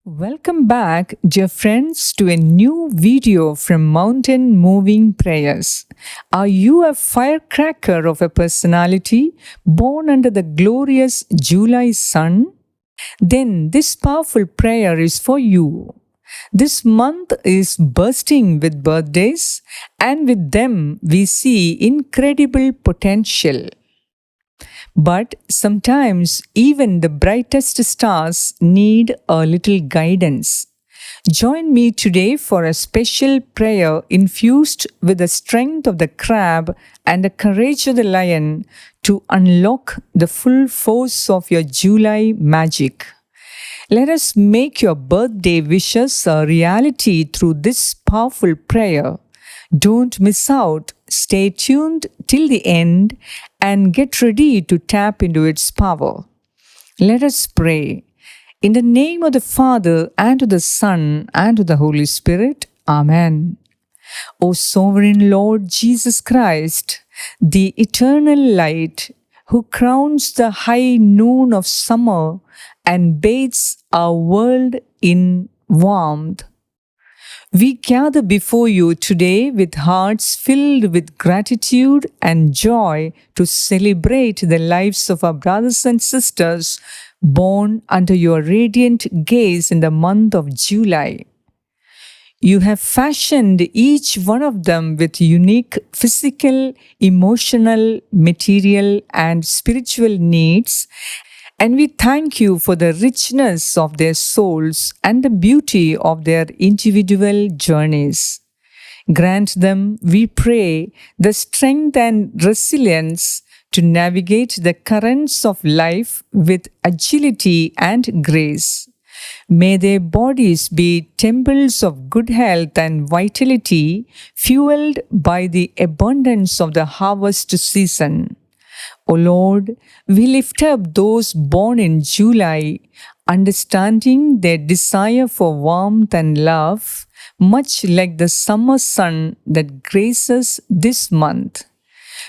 Welcome back, dear friends, to a new video from Mountain Moving Prayers. Are you a firecracker of a personality born under the glorious July sun? Then this powerful prayer is for you. This month is bursting with birthdays, and with them we see incredible potential. But sometimes even the brightest stars need a little guidance. Join me today for a special prayer infused with the strength of the crab and the courage of the lion to unlock the full force of your July magic. Let us make your birthday wishes a reality through this powerful prayer. Don't miss out. Stay tuned till the end and get ready to tap into its power. Let us pray. In the name of the Father, and of the Son, and of the Holy Spirit. Amen. O sovereign Lord Jesus Christ, the eternal light, who crowns the high noon of summer and bathes our world in warmth, we gather before you today with hearts filled with gratitude and joy to celebrate the lives of our brothers and sisters born under your radiant gaze in the month of July. You have fashioned each one of them with unique physical, emotional, material, and spiritual needs, and we thank you for the richness of their souls and the beauty of their individual journeys. Grant them, we pray, the strength and resilience to navigate the currents of life with agility and grace. May their bodies be temples of good health and vitality, fueled by the abundance of the harvest season. O Lord, we lift up those born in July, understanding their desire for warmth and love, much like the summer sun that graces this month.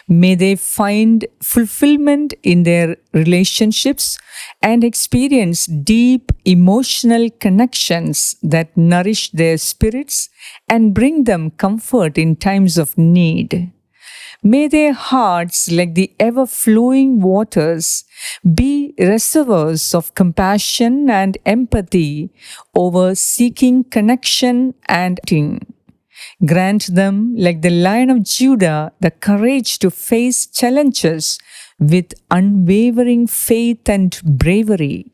May they find fulfillment in their relationships and experience deep emotional connections that nourish their spirits and bring them comfort in times of need. May their hearts, like the ever-flowing waters, be reservoirs of compassion and empathy over seeking connection and acting. Grant them, like the Lion of Judah, the courage to face challenges with unwavering faith and bravery.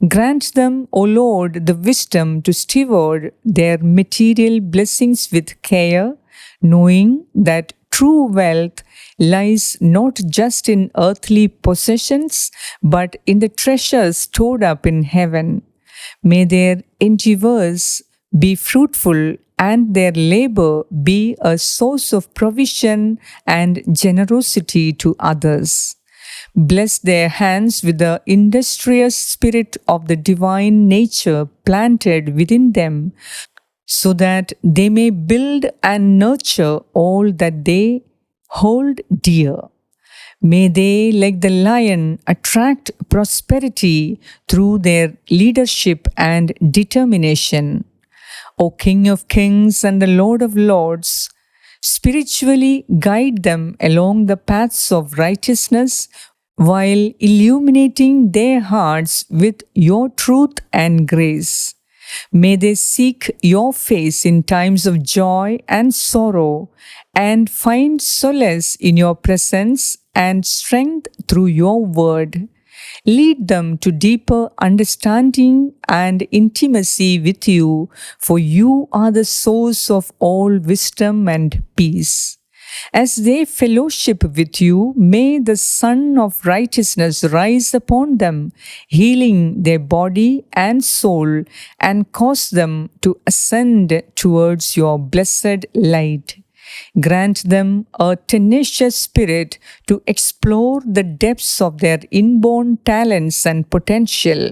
Grant them, O Lord, the wisdom to steward their material blessings with care, knowing that true wealth lies not just in earthly possessions, but in the treasures stored up in heaven. May their endeavors be fruitful and their labor be a source of provision and generosity to others. Bless their hands with the industrious spirit of the divine nature planted within them, so that they may build and nurture all that they hold dear. May they, like the lion, attract prosperity through their leadership and determination. O King of Kings and the Lord of Lords, spiritually guide them along the paths of righteousness while illuminating their hearts with your truth and grace. May they seek your face in times of joy and sorrow and find solace in your presence and strength through your word. Lead them to deeper understanding and intimacy with you, for you are the source of all wisdom and peace. As they fellowship with you, may the sun of righteousness rise upon them, healing their body and soul, and cause them to ascend towards your blessed light. Grant them a tenacious spirit to explore the depths of their inborn talents and potential.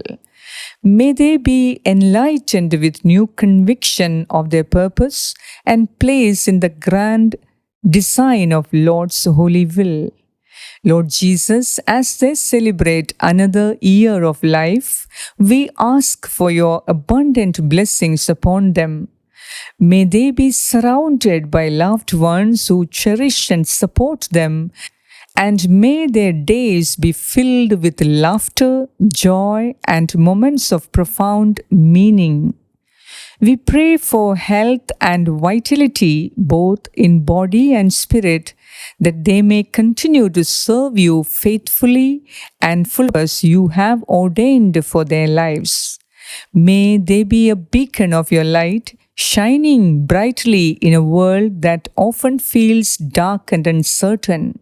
May they be enlightened with new conviction of their purpose and place in the grand design of Lord's holy will. Lord Jesus, as they celebrate another year of life, we ask for your abundant blessings upon them. May they be surrounded by loved ones who cherish and support them, and may their days be filled with laughter, joy, and moments of profound meaning. We pray for health and vitality both in body and spirit, that they may continue to serve you faithfully and full as you have ordained for their lives. May they be a beacon of your light, shining brightly in a world that often feels dark and uncertain.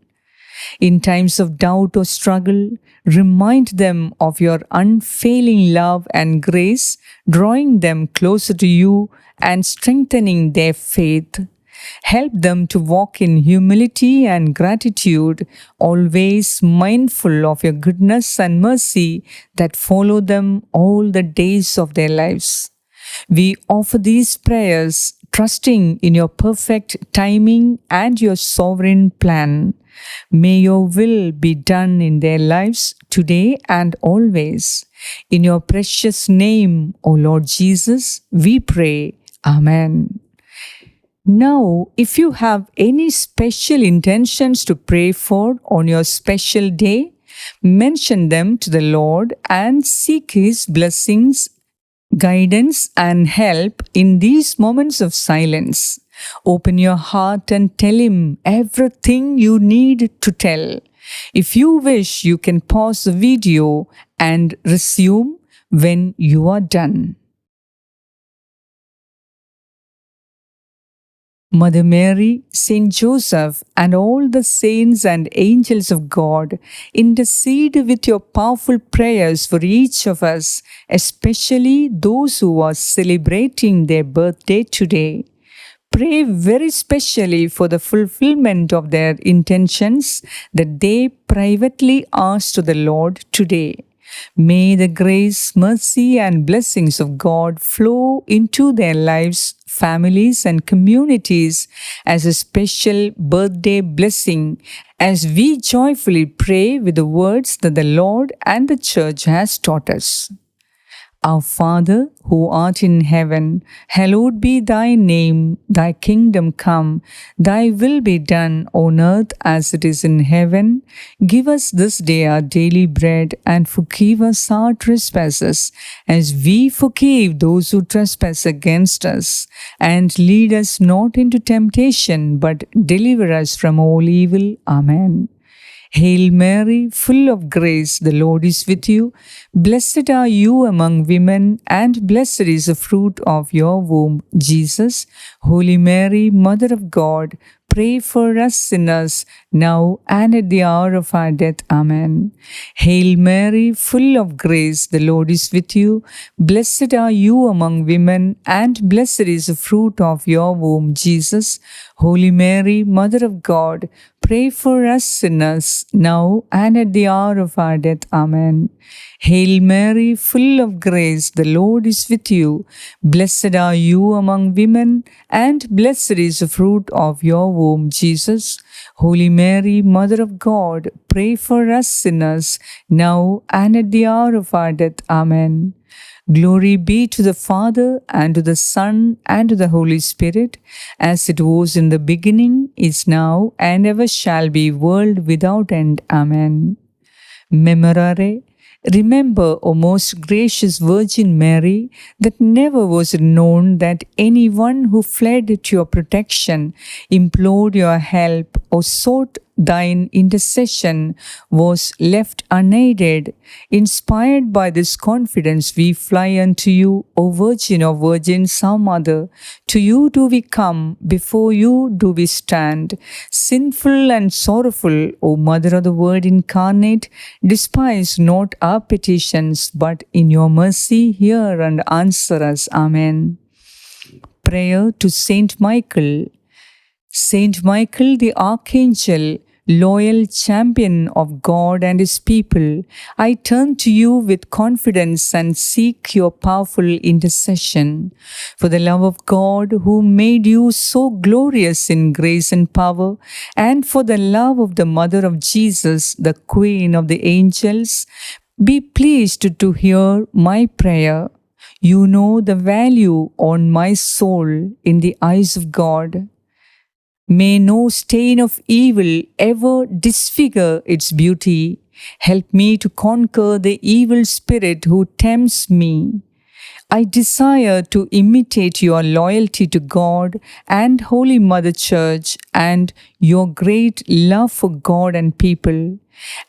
In times of doubt or struggle, remind them of your unfailing love and grace, drawing them closer to you and strengthening their faith. Help them to walk in humility and gratitude, always mindful of your goodness and mercy that follow them all the days of their lives. We offer these prayers, trusting in your perfect timing and your sovereign plan. May your will be done in their lives today and always. In your precious name, O Lord Jesus, we pray. Amen. Now, if you have any special intentions to pray for on your special day, mention them to the Lord and seek His blessings, guidance, and help in these moments of silence. Open your heart and tell Him everything you need to tell. If you wish, you can pause the video and resume when you are done. Mother Mary, Saint Joseph, and all the saints and angels of God, intercede with your powerful prayers for each of us, especially those who are celebrating their birthday today. Pray very specially for the fulfillment of their intentions that they privately ask to the Lord today. May the grace, mercy, and blessings of God flow into their lives, families, and communities as a special birthday blessing as we joyfully pray with the words that the Lord and the Church has taught us. Our Father, who art in heaven, hallowed be thy name. Thy kingdom come, thy will be done on earth as it is in heaven. Give us this day our daily bread, and forgive us our trespasses, as we forgive those who trespass against us. And lead us not into temptation, but deliver us from all evil. Amen. Hail Mary, full of grace, the Lord is with you. Blessed are you among women, and blessed is the fruit of your womb, Jesus. Holy Mary, Mother of God, pray for us sinners, now and at the hour of our death. Amen. Hail Mary, full of grace, the Lord is with you. Blessed are you among women, and blessed is the fruit of your womb, Jesus. Holy Mary, Mother of God, pray for us sinners, now and at the hour of our death. Amen. Hail Mary, full of grace, the Lord is with you. Blessed are you among women, and blessed is the fruit of your womb, Jesus. Holy Mary, Mother of God, pray for us sinners, now and at the hour of our death. Amen. Glory be to the Father, and to the Son, and to the Holy Spirit, as it was in the beginning, is now, and ever shall be, world without end. Amen. Memorare. Remember, O most gracious Virgin Mary, that never was it known that anyone who fled to your protection, implored your help, or sought thine intercession was left unaided. Inspired by this confidence, we fly unto you, O Virgin of Virgins, our Mother. To you do we come, before you do we stand. Sinful and sorrowful, O Mother of the Word incarnate, despise not our petitions, but in your mercy hear and answer us. Amen. Prayer to Saint Michael. Saint Michael the Archangel, loyal champion of God and His people, I turn to you with confidence and seek your powerful intercession. For the love of God, who made you so glorious in grace and power, and for the love of the Mother of Jesus, the Queen of the angels, be pleased to hear my prayer. You know the value on my soul in the eyes of God. May no stain of evil ever disfigure its beauty. Help me to conquer the evil spirit who tempts me. I desire to imitate your loyalty to God and Holy Mother Church and your great love for God and people.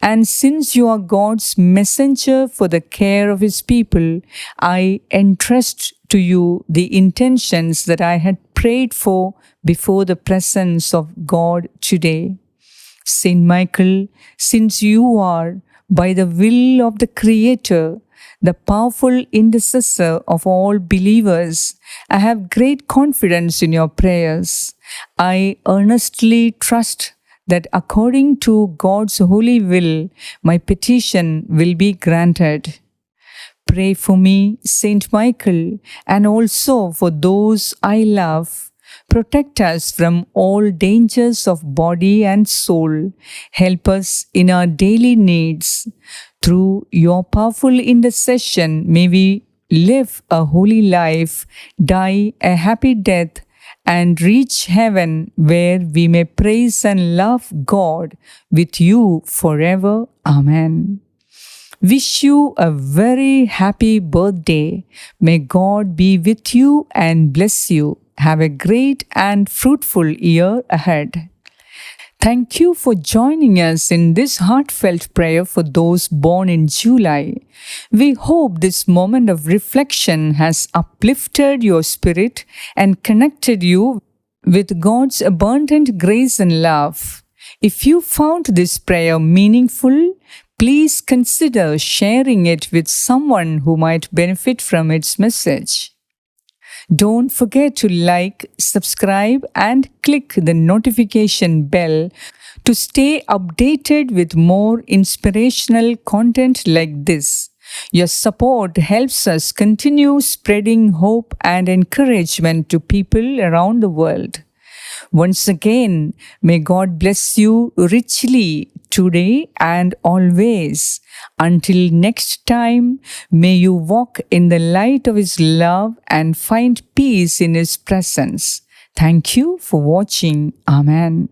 And since you are God's messenger for the care of His people, I entrust to you the intentions that I had prayed for before the presence of God today. Saint Michael, since you are, by the will of the Creator, the powerful intercessor of all believers, I have great confidence in your prayers. I earnestly trust that according to God's holy will, my petition will be granted. Pray for me, Saint Michael, and also for those I love. Protect us from all dangers of body and soul. Help us in our daily needs. Through your powerful intercession, may we live a holy life, die a happy death, and reach heaven where we may praise and love God with you forever. Amen. Wish you a very happy birthday. May God be with you and bless you. Have a great and fruitful year ahead. Thank you for joining us in this heartfelt prayer for those born in July. We hope this moment of reflection has uplifted your spirit and connected you with God's abundant grace and love. If you found this prayer meaningful, please consider sharing it with someone who might benefit from its message. Don't forget to like, subscribe, and click the notification bell to stay updated with more inspirational content like this. Your support helps us continue spreading hope and encouragement to people around the world. Once again, may God bless you richly today and always. Until next time, may you walk in the light of His love and find peace in His presence. Thank you for watching. Amen.